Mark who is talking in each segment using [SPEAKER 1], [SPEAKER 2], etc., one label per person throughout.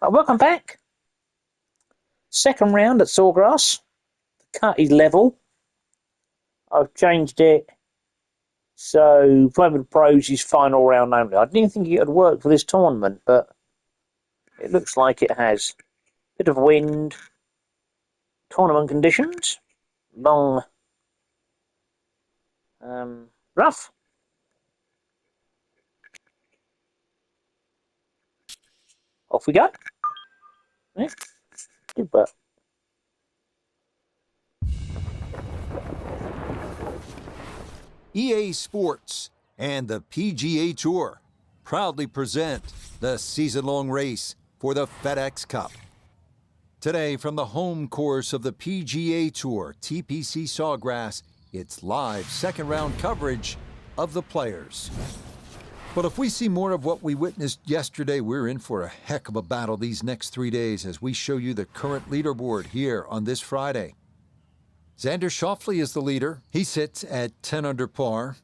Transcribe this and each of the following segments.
[SPEAKER 1] Welcome back. Second round at Sawgrass. The cut is level. I've changed it so Playing with the Pros is final round only. I didn't think it would work for this tournament, but it looks like it has. Bit of wind, tournament conditions, long, rough. Off we go. Yeah, good work.
[SPEAKER 2] EA Sports and the PGA Tour proudly present the season-long race for the FedEx Cup. Today, from the home course of the PGA Tour, TPC Sawgrass, it's live second-round coverage of the Players. But if we see more of what we witnessed yesterday, we're in for a heck of a battle these next 3 days as we show you the current leaderboard here on this Friday. Xander Schauffele is the leader. He sits at 10 under par.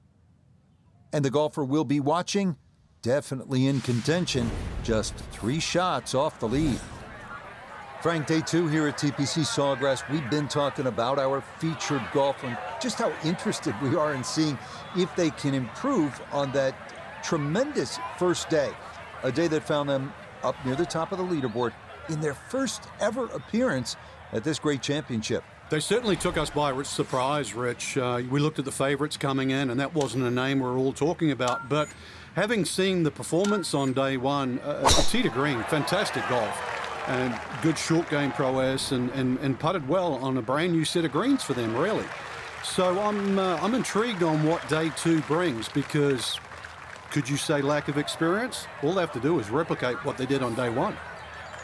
[SPEAKER 2] And the golfer we'll be watching, definitely in contention, just 3 shots off the lead. Frank, day 2 here at TPC Sawgrass. We've been talking about our featured golfer and just how interested we are in seeing if they can improve on that tremendous first day. A day that found them up near the top of the leaderboard in their first ever appearance at this great championship.
[SPEAKER 3] They certainly took us by surprise, Rich. We looked at the favourites coming in, and that wasn't a name we were all talking about. But having seen the performance on day 1, tee to green, fantastic golf, and good short game prowess, and putted well on a brand new set of greens for them, really. So I'm intrigued on what day 2 brings, because could you say lack of experience? All they have to do is replicate what they did on day 1.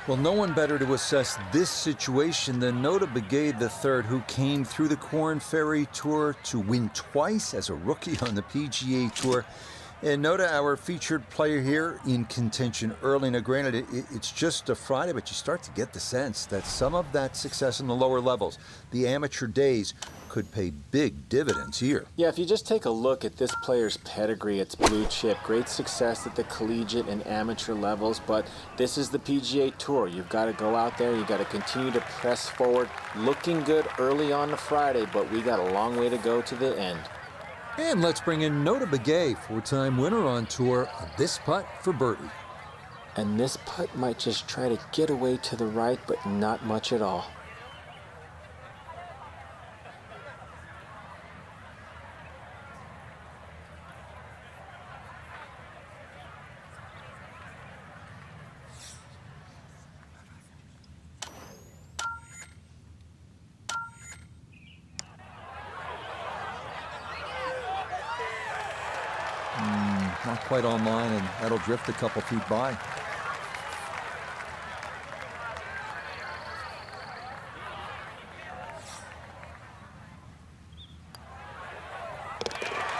[SPEAKER 2] Well, no one better to assess this situation than Nota Begay III, who came through the Korn Ferry Tour to win twice as a rookie on the PGA Tour. And Nota, our featured player here in contention early. Now, granted, it's just a Friday, but you start to get the sense that some of that success in the lower levels, the amateur days, could pay big dividends here.
[SPEAKER 4] Yeah, if you just take a look at this player's pedigree, it's blue chip. Great success at the collegiate and amateur levels, but this is the PGA Tour. You've got to go out there. You've got to continue to press forward. Looking good early on the Friday, but we got a long way to go to the end.
[SPEAKER 2] And let's bring in Nota Begay, 4-time winner on tour, on this putt for birdie.
[SPEAKER 4] And this putt might just try to get away to the right, but not much at all.
[SPEAKER 2] Not quite online, and that'll drift a couple feet by.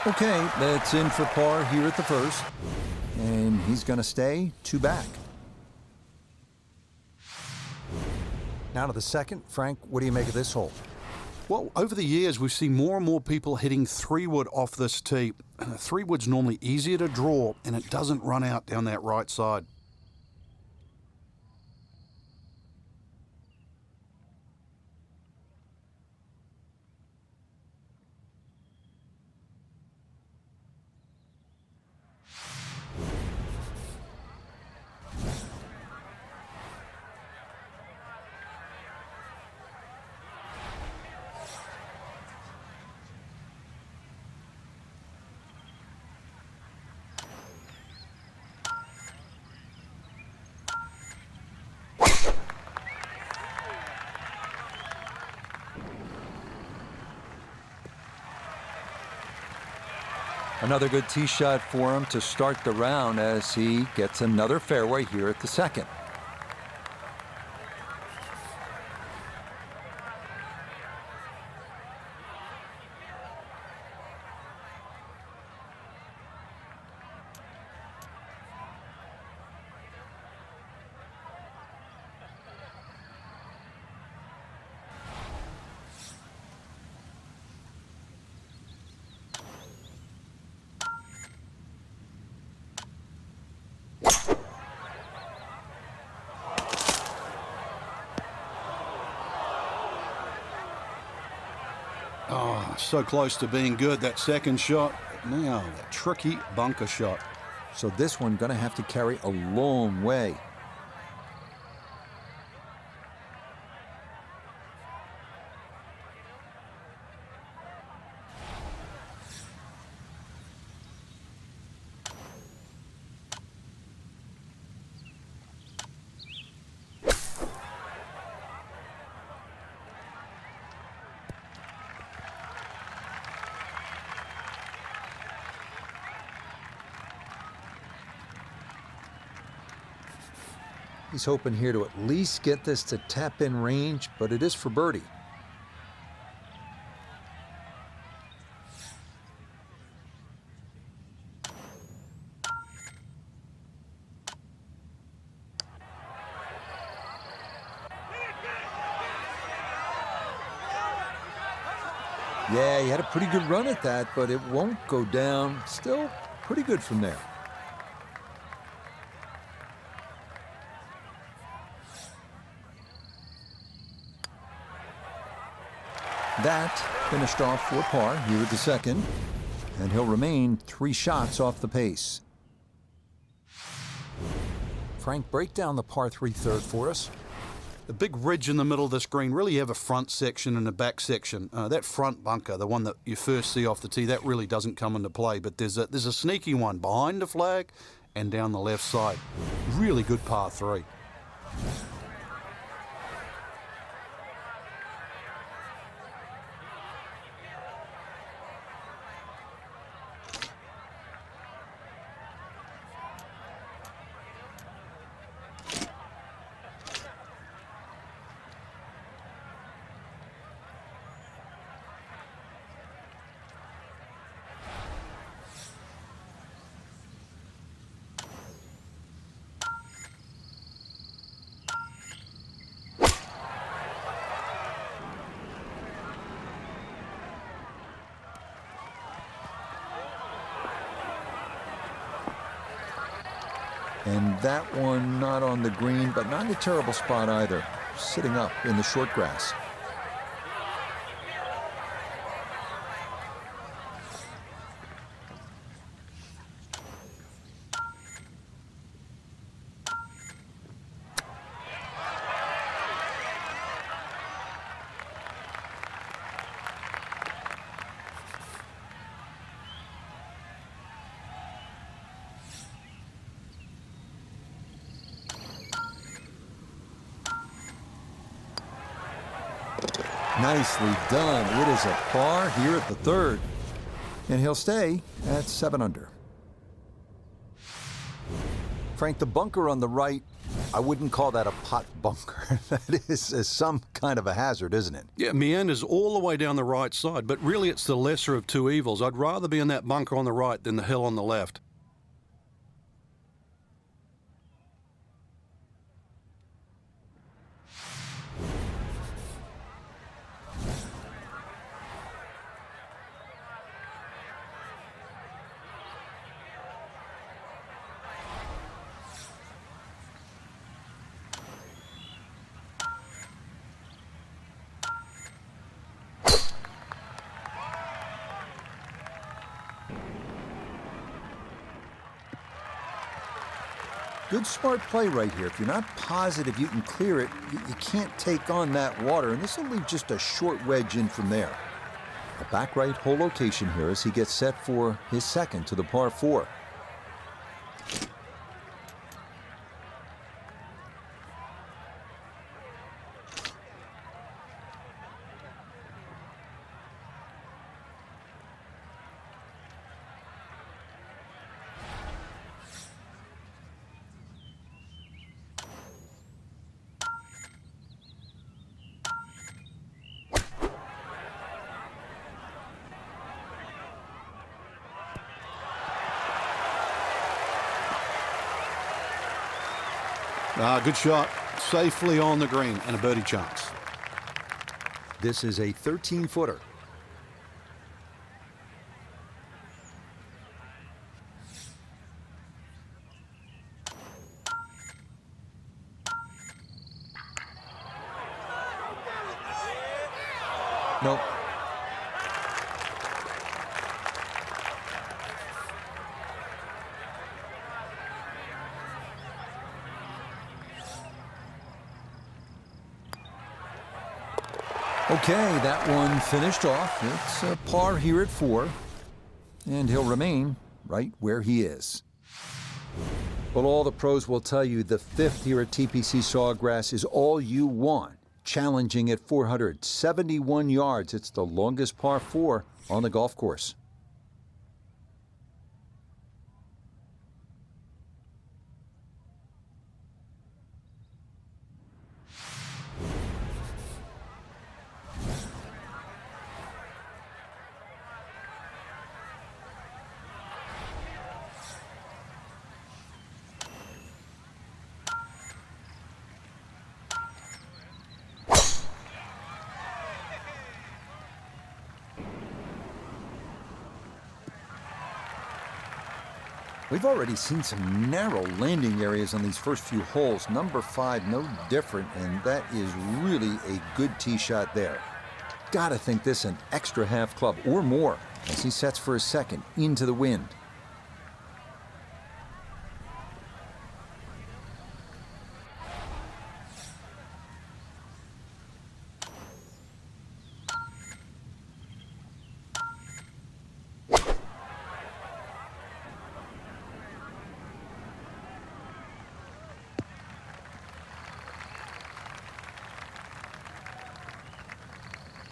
[SPEAKER 2] Okay, that's in for par here at the first. And he's going to stay 2 back. Now to the second. Frank, what do you make of this hole?
[SPEAKER 3] Well, over the years, we've seen more and more people hitting 3-wood off this tee. 3-wood's normally easier to draw, and it doesn't run out down that right side.
[SPEAKER 2] Another good tee shot for him to start the round as he gets another fairway here at the second.
[SPEAKER 3] So close to being good, that second shot. Now, that tricky bunker shot.
[SPEAKER 2] So this one going to have to carry a long way. He's hoping here to at least get this to tap-in range, but it is for birdie. Yeah, he had a pretty good run at that, but it won't go down. Still pretty good from there. That finished off for par here at the second, and he'll remain 3 shots off the pace. Frank, break down the par 3 third for us.
[SPEAKER 3] The big ridge in the middle of this green, really you have a front section and a back section. That front bunker, the one that you first see off the tee, that really doesn't come into play, but there's a sneaky one behind the flag and down the left side. Really good par 3.
[SPEAKER 2] And that one not on the green, but not in a terrible spot either. Sitting up in the short grass. Nicely done. It is a par here at the third. And he'll stay at 7 under. Frank, the bunker on the right, I wouldn't call that a pot bunker. That is some kind of a hazard, isn't it?
[SPEAKER 3] Yeah, meanders all the way down the right side, but really it's the lesser of two evils. I'd rather be in that bunker on the right than the hill on the left.
[SPEAKER 2] Good smart play right here. If you're not positive you can clear it, you can't take on that water, and this will leave just a short wedge in from there. A back right hole location here as he gets set for his second to the par 4.
[SPEAKER 3] Good shot. Safely on the green and a birdie chance.
[SPEAKER 2] This is a 13-footer. Nope. Okay, that one finished off. It's a par here at 4, and he'll remain right where he is. Well, all the pros will tell you the 5th here at TPC Sawgrass is all you want. Challenging at 471 yards. It's the longest par 4 on the golf course. We've already seen some narrow landing areas on these first few holes. Number 5, no different, and that is really a good tee shot there. Gotta think this an extra half club or more as he sets for his second into the wind.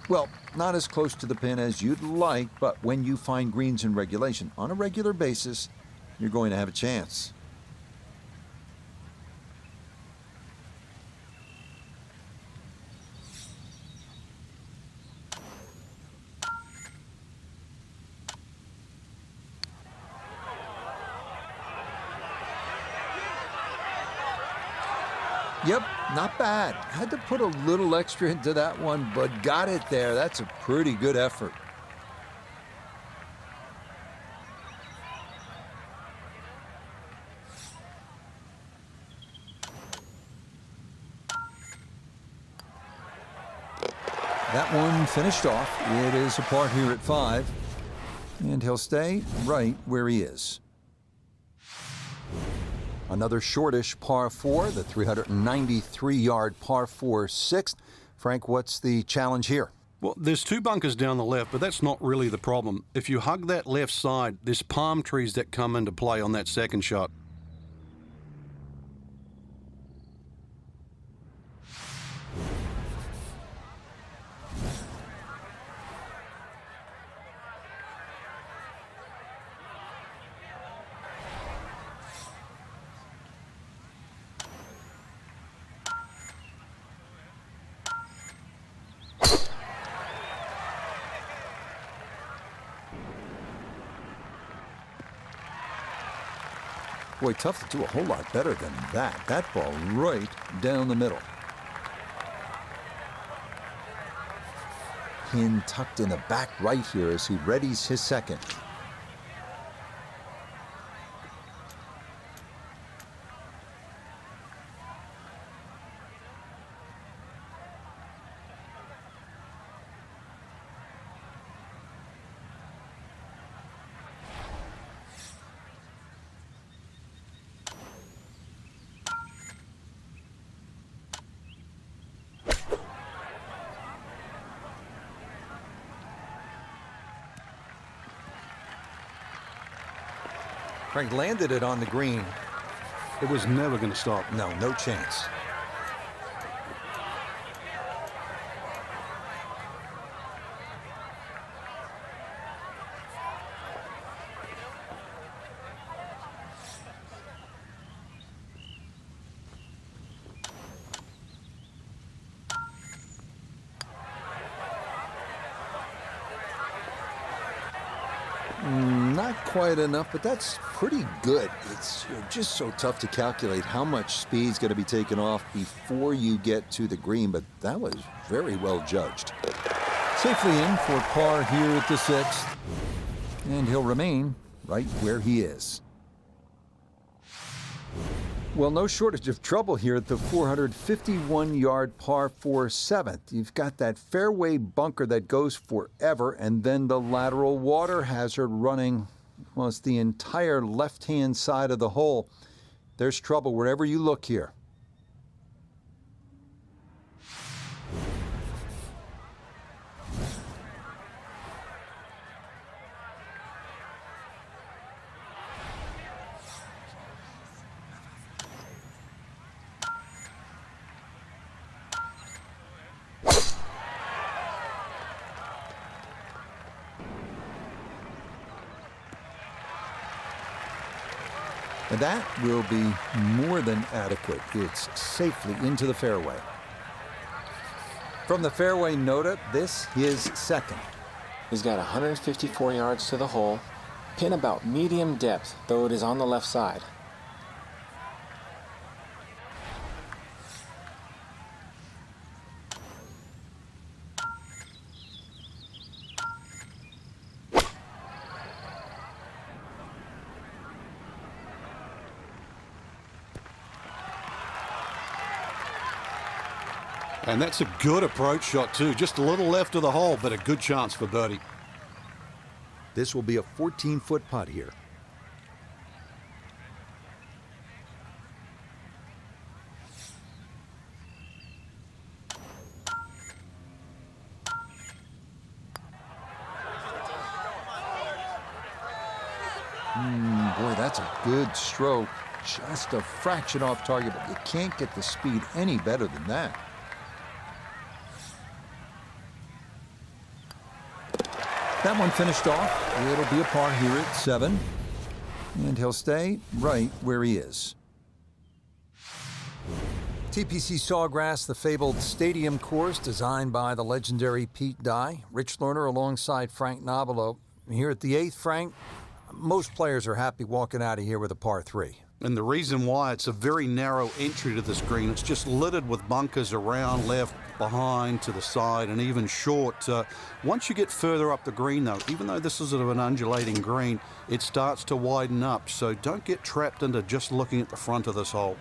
[SPEAKER 2] Well, not as close to the pin as you'd like, but when you find greens in regulation on a regular basis, you're going to have a chance. Yep, not bad. Had to put a little extra into that one, but got it there. That's a pretty good effort. That one finished off. It is a par here at 5, and he'll stay right where he is. Another shortish par 4, the 393-yard par 4 6th. Frank, what's the challenge here?
[SPEAKER 3] Well, there's 2 bunkers down the left, but that's not really the problem. If you hug that left side, there's palm trees that come into play on that second shot.
[SPEAKER 2] Boy, tough to do a whole lot better than that. That ball right down the middle. Pin tucked in the back right here as he readies his second. Frank landed it on the green.
[SPEAKER 3] It was never going to stop.
[SPEAKER 2] No, no chance. Not quite enough, but that's pretty good. It's just so tough to calculate how much speed's going to be taken off before you get to the green, but that was very well judged. Safely in for par here at the 6th, and he'll remain right where he is. Well, no shortage of trouble here at the 451-yard par 4 7th. You've got that fairway bunker that goes forever, and then the lateral water hazard running, well, it's the entire left-hand side of the hole. There's trouble wherever you look here. And that will be more than adequate. It's safely into the fairway. From the fairway nota, this is second.
[SPEAKER 4] He's got 154 yards to the hole. Pin about medium depth, though it is on the left side.
[SPEAKER 3] And that's a good approach shot too. Just a little left of the hole, but a good chance for birdie.
[SPEAKER 2] This will be a 14-foot putt here. Boy, that's a good stroke. Just a fraction off target, but you can't get the speed any better than that. That one finished off. It'll be a par here at 7. And he'll stay right where he is. TPC Sawgrass, the fabled stadium course designed by the legendary Pete Dye. Rich Lerner alongside Frank Nobilo. Here at the 8th, Frank, most players are happy walking out of here with a par 3.
[SPEAKER 3] And the reason why, it's a very narrow entry to this green. It's just littered with bunkers around, left, behind, to the side, and even short. Once you get further up the green, though, even though this is sort of an undulating green, it starts to widen up. So don't get trapped into just looking at the front of this hole.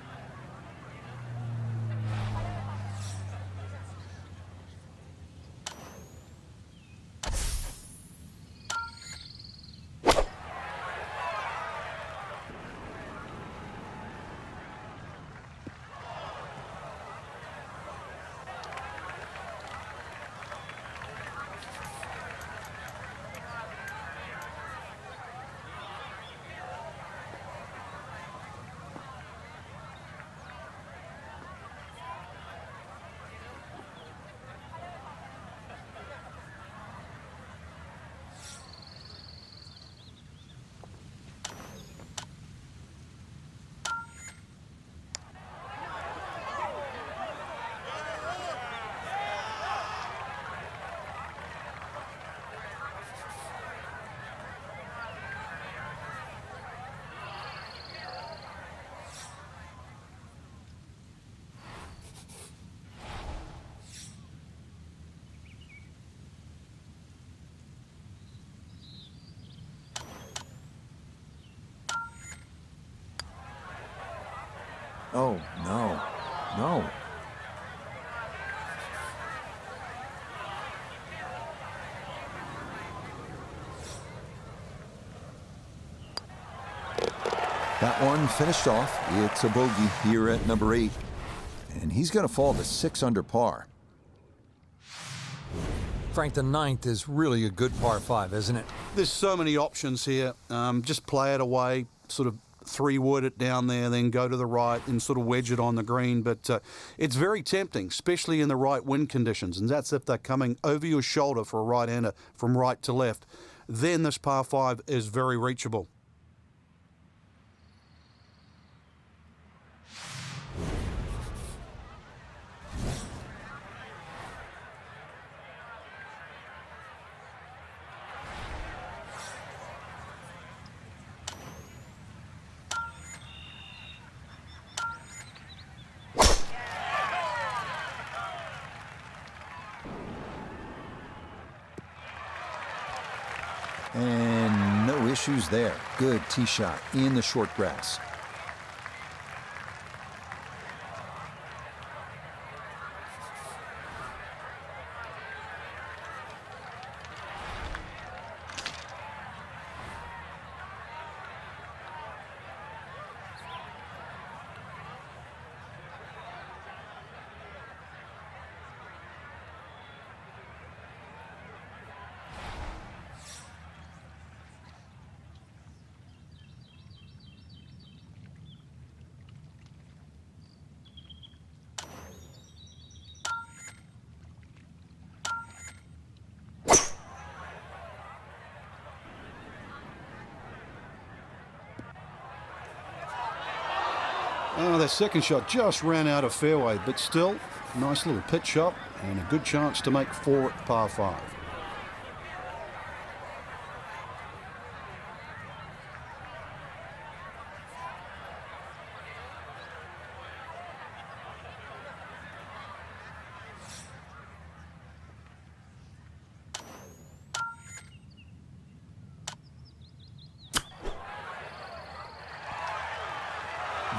[SPEAKER 2] Oh, no, no. That one finished off. It's a bogey here at number 8. And he's going to fall to 6 under par.
[SPEAKER 5] Frank, the 9th is really a good par 5, isn't it?
[SPEAKER 3] There's so many options here. Just play it away, sort of 3-wood it down there, then go to the right and sort of wedge it on the green. But it's very tempting, especially in the right wind conditions. And that's if they're coming over your shoulder for a right-hander from right to left. Then this par 5 is very reachable.
[SPEAKER 2] And no issues there. Good tee shot in the short grass.
[SPEAKER 3] Oh, that second shot just ran out of fairway, but still, nice little pitch shot and a good chance to make 4 at par 5.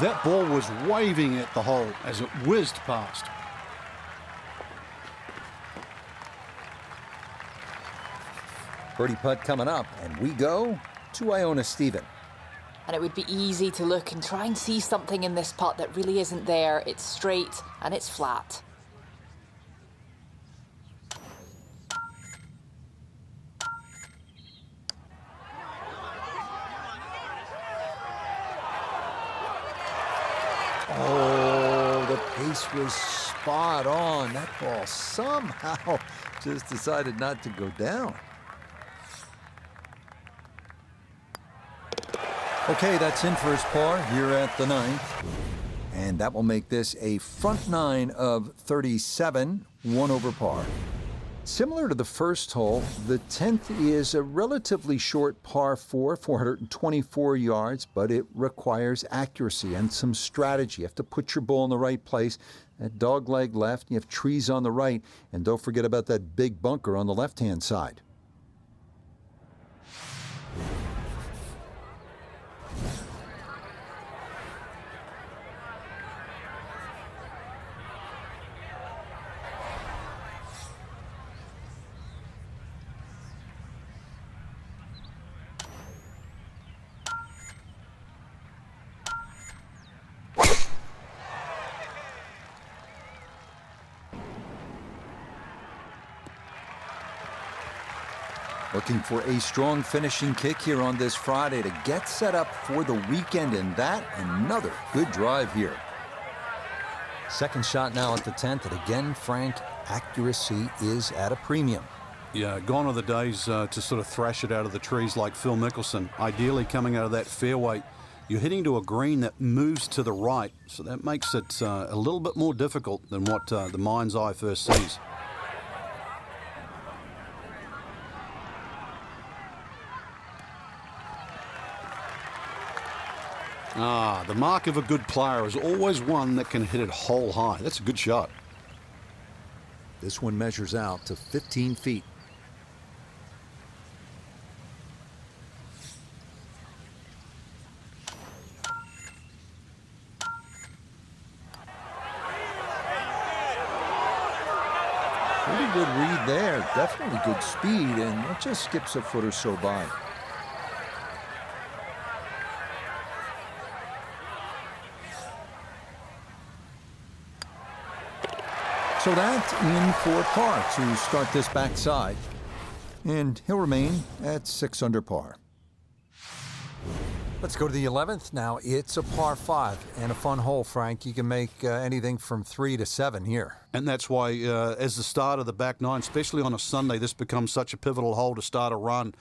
[SPEAKER 3] That ball was waving at the hole as it whizzed past.
[SPEAKER 2] Birdie putt coming up, and we go to Iona Stephen.
[SPEAKER 6] And it would be easy to look and try and see something in this putt that really isn't there. It's straight and it's flat.
[SPEAKER 2] Oh, the pace was spot on. That ball somehow just decided not to go down. Okay, that's in for his par here at the 9th. And that will make this a front 9 of 37, 1 over par. Similar to the first hole, the 10th is a relatively short par 4, 424 yards, but it requires accuracy and some strategy. You have to put your ball in the right place. That dog leg left, you have trees on the right, and don't forget about that big bunker on the left-hand side. Looking for a strong finishing kick here on this Friday to get set up for the weekend, and that another good drive here. Second shot now at the 10th, and again, Frank, accuracy is at a premium.
[SPEAKER 3] Yeah, gone are the days to sort of thrash it out of the trees like Phil Mickelson. Ideally, coming out of that fairway, you're hitting to a green that moves to the right, so that makes it a little bit more difficult than what the mind's eye first sees. The mark of a good player is always one that can hit it hole high. That's a good shot.
[SPEAKER 2] This one measures out to 15 feet. Pretty good read there. Definitely good speed, and it just skips a foot or so by. So that's in for par to start this backside. And he'll remain at 6 under par.
[SPEAKER 5] Let's go to the 11th. Now, it's a par 5 and a fun hole, Frank. You can make anything from 3 to 7 here.
[SPEAKER 3] And that's why, as the start of the back 9, especially on a Sunday, this becomes such a pivotal hole to start a run.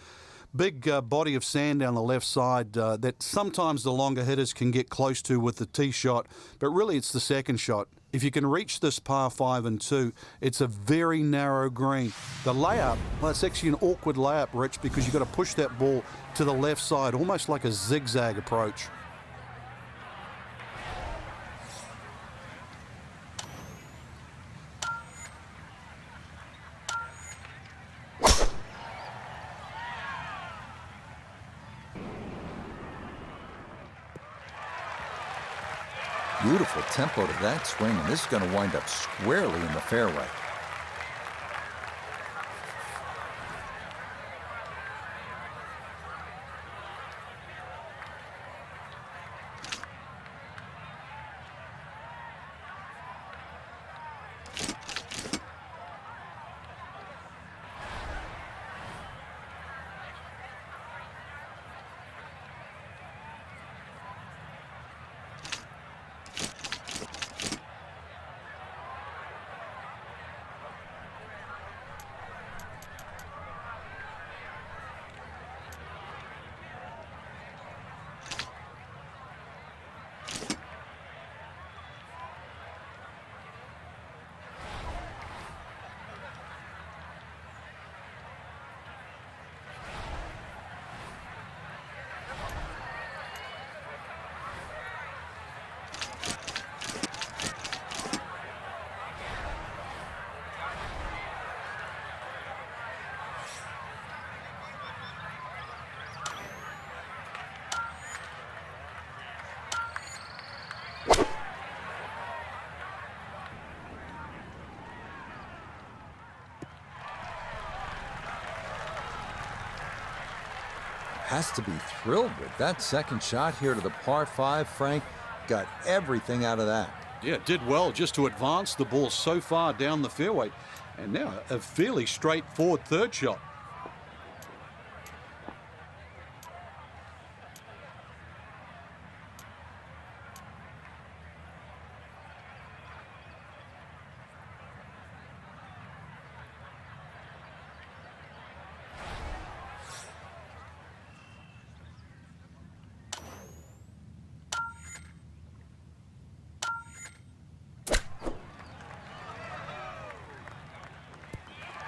[SPEAKER 3] Big body of sand down the left side that sometimes the longer hitters can get close to with the tee shot, but really it's the second shot. If you can reach this par 5 and 2, it's a very narrow green. The layup, well, it's actually an awkward layup, Rich, because you've got to push that ball to the left side, almost like a zigzag approach.
[SPEAKER 2] Beautiful tempo to that swing, and this is going to wind up squarely in the fairway.
[SPEAKER 5] has to be thrilled with that second shot here to the par 5. Frank got everything out of that.
[SPEAKER 3] Yeah, did well just to advance the ball so far down the fairway. And now a fairly straightforward third shot.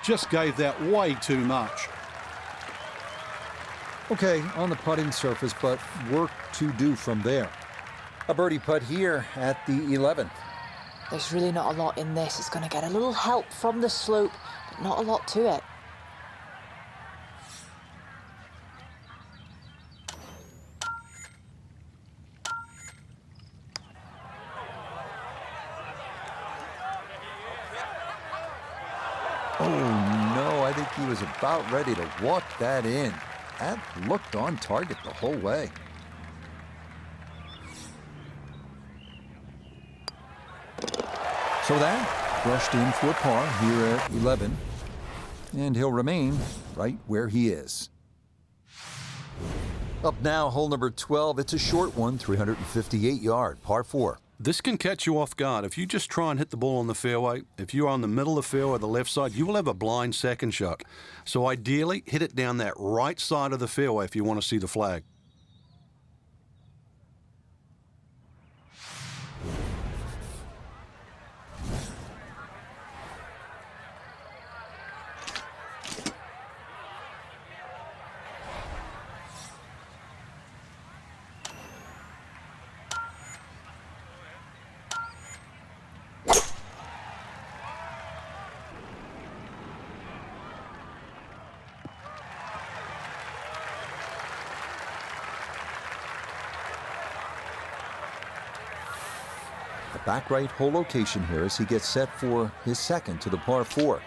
[SPEAKER 3] Just gave that way too much.
[SPEAKER 5] Okay, on the putting surface, but work to do from there. A birdie putt here at the 11th.
[SPEAKER 6] There's really not a lot in this. It's going to get a little help from the slope, but not a lot to it.
[SPEAKER 5] Oh no, I think he was about ready to walk that in. That looked on target the whole way. So that brushed in for par here at 11, and he'll remain right where he is. Up now, hole number 12. It's a short one, 358-yard, par 4.
[SPEAKER 3] This can catch you off guard. If you just try and hit the ball on the fairway, if you're on the middle of the fairway, the left side, you will have a blind second shot. So ideally, hit it down that right side of the fairway if you want to see the flag.
[SPEAKER 5] The back right hole location here as he gets set for his second to the par 4.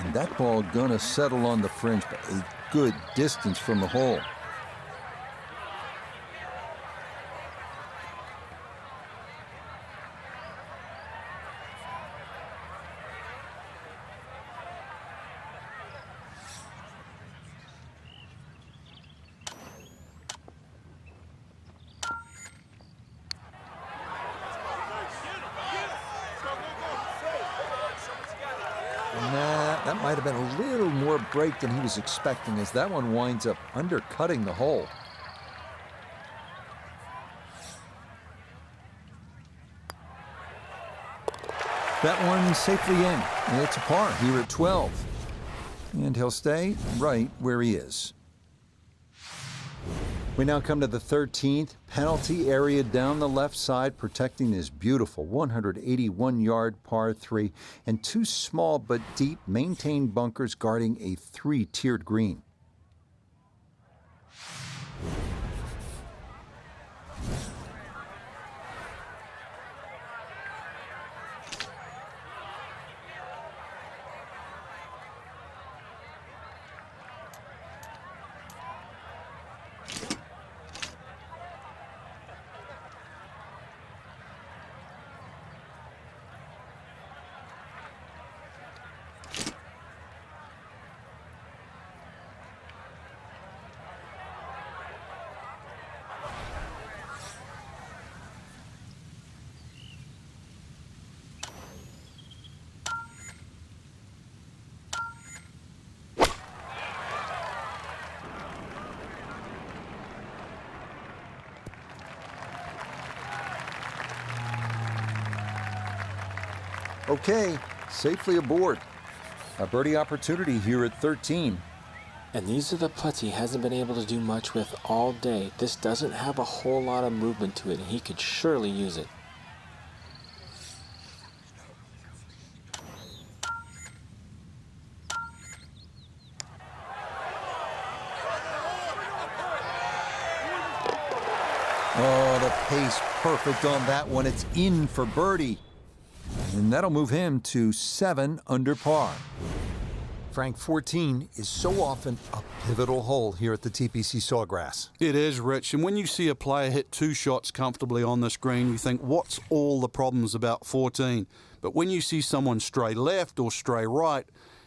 [SPEAKER 5] And that ball gonna settle on the fringe, but a good distance from the hole. Nah, that might have been a little more break than he was expecting as that one winds up undercutting the hole. That one safely in. It's a par here at 12. And he'll stay right where he is. We now come to the 13th, penalty area down the left side, protecting this beautiful 181-yard par 3, and two small but deep maintained bunkers guarding a 3-tiered green. Okay, safely aboard. A birdie opportunity here at 13.
[SPEAKER 4] And these are the putts he hasn't been able to do much with all day. This doesn't have a whole lot of movement to it, and he could surely use it.
[SPEAKER 5] Oh, the pace perfect on that one. It's in for birdie. And that'll move him to 7 under par. Frank, 14 is so often a pivotal hole here at the TPC Sawgrass.
[SPEAKER 3] It is, Rich. And when you see a player hit 2 shots comfortably on this green, you think, what's all the problems about 14? But when you see someone stray left or stray right,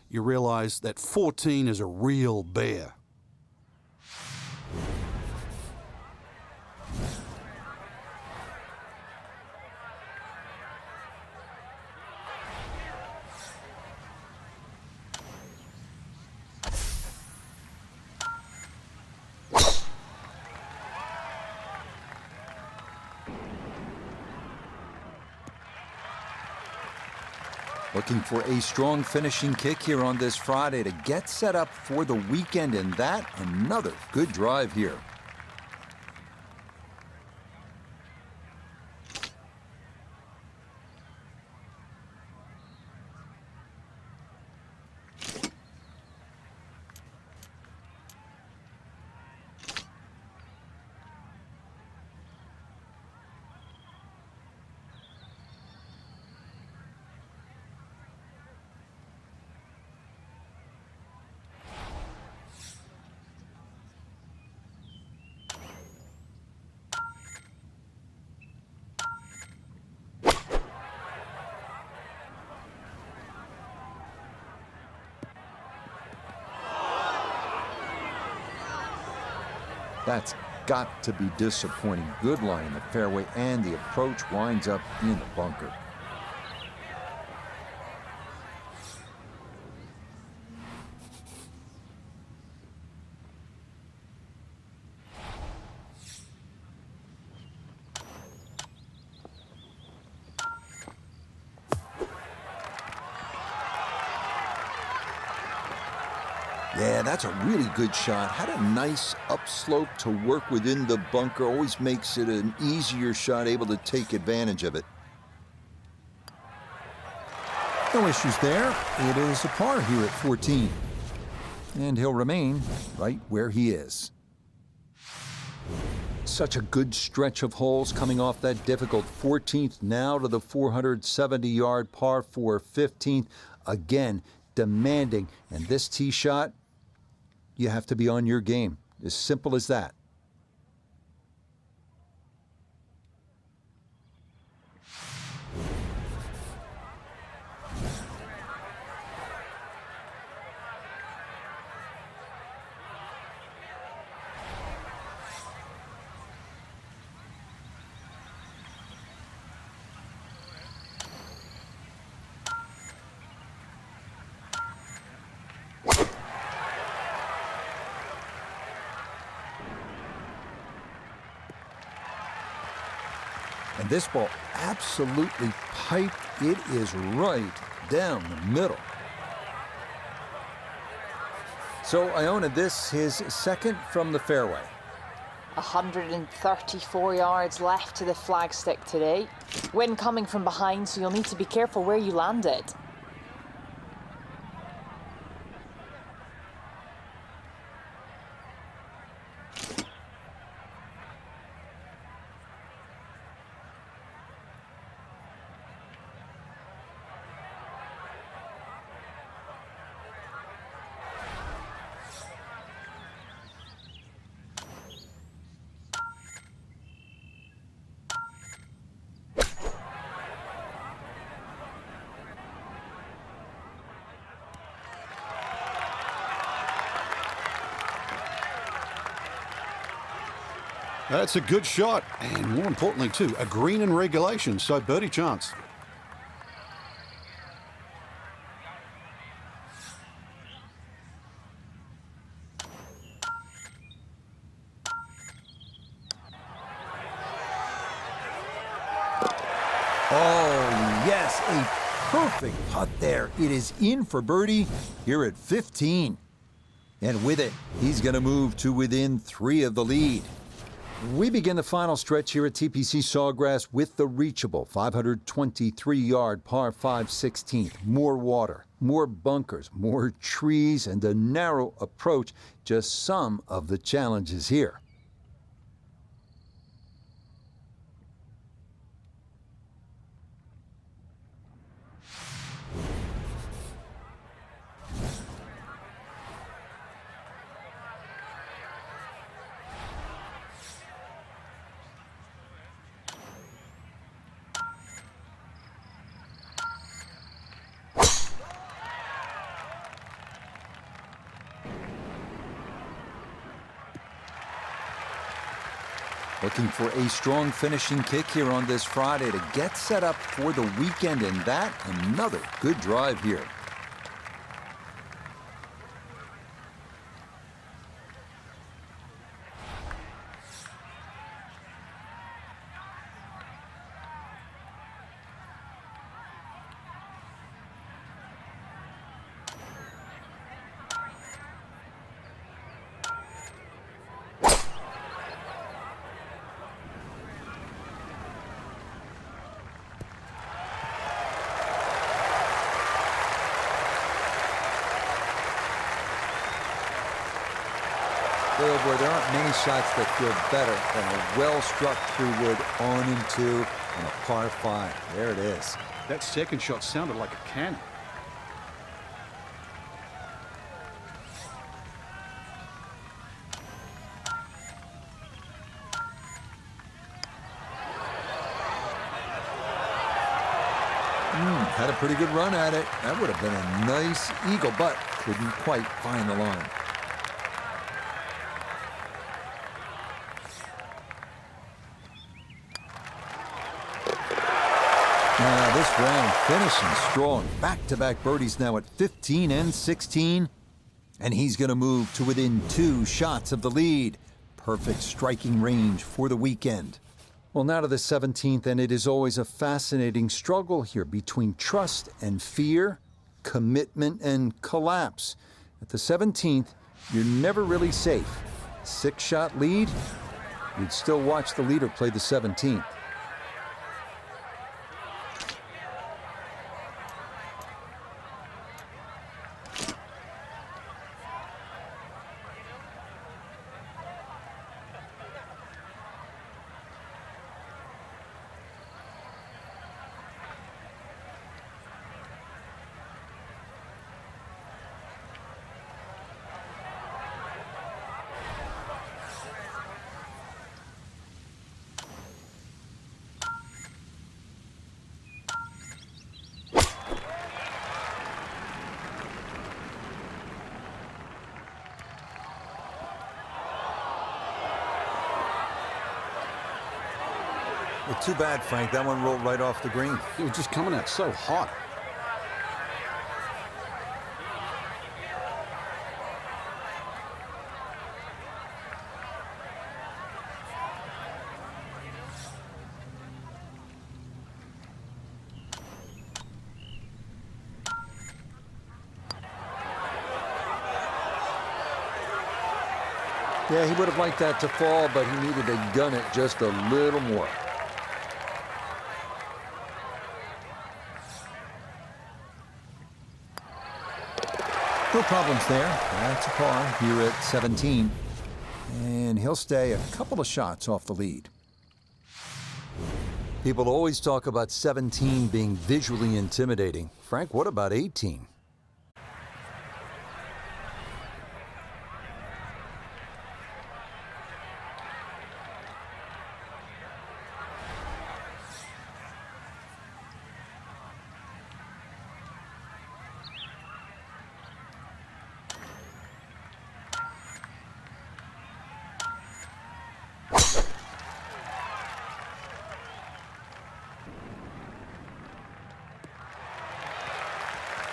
[SPEAKER 3] you realize that 14 is a real bear.
[SPEAKER 5] Looking for a strong finishing kick here on this Friday to get set up for the weekend, and that another good drive here. That's got to be disappointing. Good line in the fairway, and the approach winds up in the bunker. Yeah, that's a really good shot. Had a nice upslope to work within the bunker. Always makes it an easier shot, able to take advantage of it. No issues there. It is a par here at 14. And he'll remain right where he is. Such a good stretch of holes coming off that difficult 14th now to the 470-yard par 4 15th. Again, demanding. And this tee shot, you have to be on your game. As simple as that. And this ball absolutely piped. It is right down the middle. So Iona, this his second from the fairway.
[SPEAKER 6] 134 yards left to the flagstick today. Wind coming from behind, so you'll need to be careful where you land it.
[SPEAKER 3] That's a good shot, and more importantly, too, a green in regulation, so birdie chance.
[SPEAKER 5] Oh, yes, a perfect putt there. It is in for birdie here at 15. And with it, he's going to move to within 3 of the lead. We begin the final stretch here at TPC Sawgrass with the reachable 523-yard par 5 16th. More water, more bunkers, more trees, and a narrow approach. Just some of the challenges here. Looking for a strong finishing kick here on this Friday to get set up for the weekend, and that another good drive here. Oh boy, there aren't many shots that feel better than a well-struck through wood on and two and a par 5. There it is.
[SPEAKER 3] That second shot sounded like a cannon.
[SPEAKER 5] Had a pretty good run at it. That would have been a nice eagle, but couldn't quite find the line. Now this round finishing strong. Back-to-back birdies now at 15 and 16. And he's going to move to within 2 shots of the lead. Perfect striking range for the weekend. Well, now to the 17th, and it is always a fascinating struggle here between trust and fear, commitment and collapse. At the 17th, you're never really safe. 6-shot lead, you'd still watch the leader play the 17th. Well, too bad, Frank. That one rolled right off the green.
[SPEAKER 3] It was just coming out so hot.
[SPEAKER 5] Yeah, he would have liked that to fall, but he needed to gun it just a little more. No problems there. That's a par here at 17. And he'll stay a couple of shots off the lead. People always talk about 17 being visually intimidating. Frank, what about 18?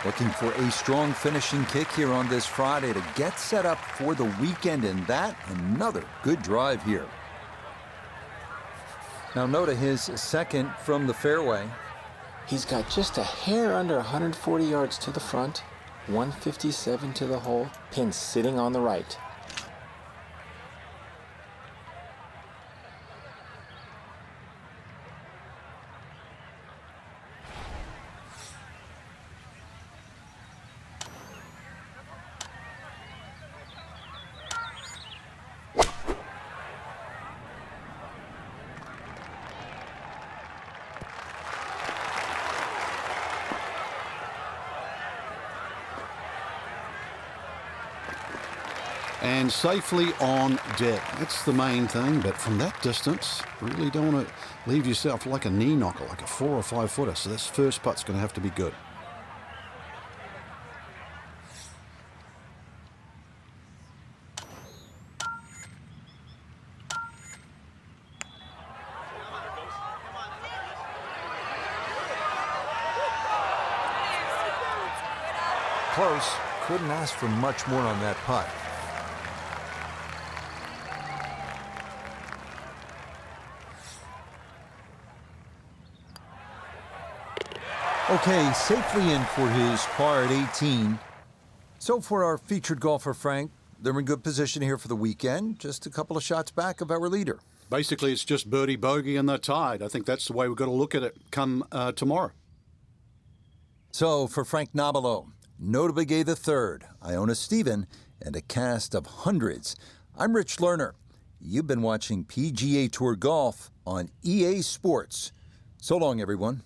[SPEAKER 5] Looking for a strong finishing kick here on this Friday to get set up for the weekend, and that another good drive here. Now note his second from the fairway.
[SPEAKER 4] He's got just a hair under 140 yards to the front, 157 to the hole, pin sitting on the right.
[SPEAKER 3] And safely on deck. That's the main thing, but from that distance, really don't want to leave yourself like a knee knocker, like a 4 or 5 footer. So this first putt's going to have to be good.
[SPEAKER 5] Close. Couldn't ask for much more on that putt. Okay, safely in for his par at 18. So for our featured golfer, Frank, they're in good position here for the weekend. Just a couple of shots back of our leader.
[SPEAKER 3] Basically, it's just birdie, bogey, and they're tied. I think that's the way we've got to look at it come tomorrow.
[SPEAKER 5] So for Frank Nobilo, notably gay the third, Iona Stephen, and a cast of hundreds, I'm Rich Lerner. You've been watching PGA Tour Golf on EA Sports. So long, everyone.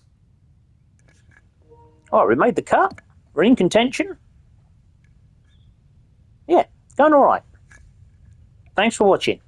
[SPEAKER 1] Oh, we made the cut. We're in contention. Yeah, going all right. Thanks for watching.